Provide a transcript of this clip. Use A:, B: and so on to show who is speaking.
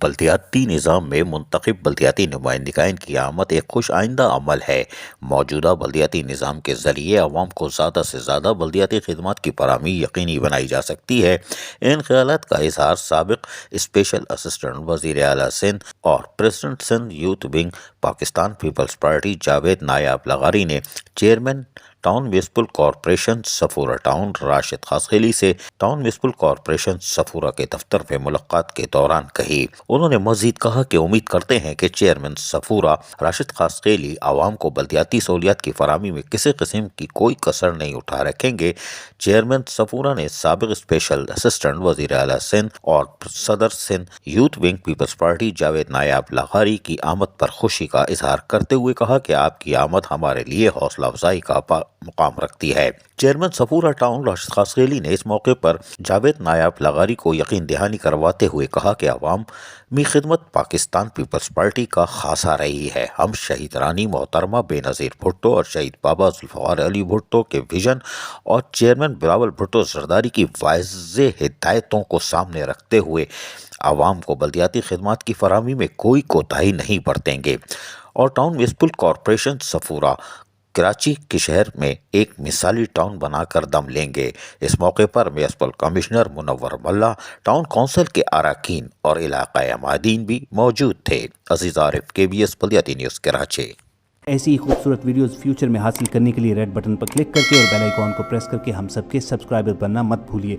A: بلدیاتی نظام میں منتخب بلدیاتی نمائندگان کی آمد ایک خوش آئندہ عمل ہے۔ موجودہ بلدیاتی نظام کے ذریعے عوام کو زیادہ سے زیادہ بلدیاتی خدمات کی فراہمی یقینی بنائی جا سکتی ہے۔ ان خیالات کا اظہار سابق اسپیشل اسسٹنٹ وزیر اعلیٰ سندھ اور president Sindh youth wing Pakistan Peoples Party Javed Nayab لغاری نے chairman town municipal corporation Safoora town Rashid Khaskheli سے ٹاؤن میونسپل کارپوریشن صفورہ کے دفتر میں ملاقات کے دوران کہی۔ انہوں نے مزید کہا کہ امید کرتے ہیں کہ چیئرمین صفورہ راشد خاصخیلی عوام کو بلدیاتی سہولیات کی فراہمی میں کسی قسم کی کوئی کسر نہیں اٹھا رکھیں گے۔ چیئرمین صفورہ نے سابق اسپیشل اسسٹنٹ وزیر اعلیٰ سندھ اور صدر سندھ یوتھ ونگ پیپلز پارٹی جاوید نایاب لغاری کی آمد پر خوشی کا اظہار کرتے ہوئے کہا کہ آپ کی آمد ہمارے لیے حوصلہ افزائی کا مقام رکھتی ہے۔ چیئرمین صفورہ ٹاؤن راشد خاصخیلی نے اس موقع پر جاوید نایاب لغاری کو یقین دہانی کرواتے ہوئے کہا کہ عوامی خدمت پاکستان پیپلز پارٹی کا خاصہ رہی ہے۔ ہم شہید رانی محترمہ بے نظیر بھٹو اور شہید بابا ذوالفقار علی بھٹو کے ویژن اور چیئرمین بلاول بھٹو زرداری کی واضح ہدایتوں کو سامنے رکھتے ہوئے عوام کو بلدیاتی خدمات کی فراہمی میں کوئی کوتاہی نہیں برتیں گے اور town municipal corporation Safura Karachi کے شہر میں ایک مثالی ٹاؤن بنا کر دم لیں گے۔ اس موقع پر میونسپل کمشنر منور ملا، ٹاؤن کونسل کے اراکین اور علاقائی عمائدین بھی موجود تھے۔ عزیز عارف، KBS بلدیاتی نیوز کراچی۔
B: ایسی ہی خوبصورت ویڈیوز فیوچر میں حاصل کرنے کے لیے ریڈ بٹن پر کلک کر کے اور بیل آئیکن کو پریس کر کے ہم سب کے سبسکرائبر بننا مت بھولیے۔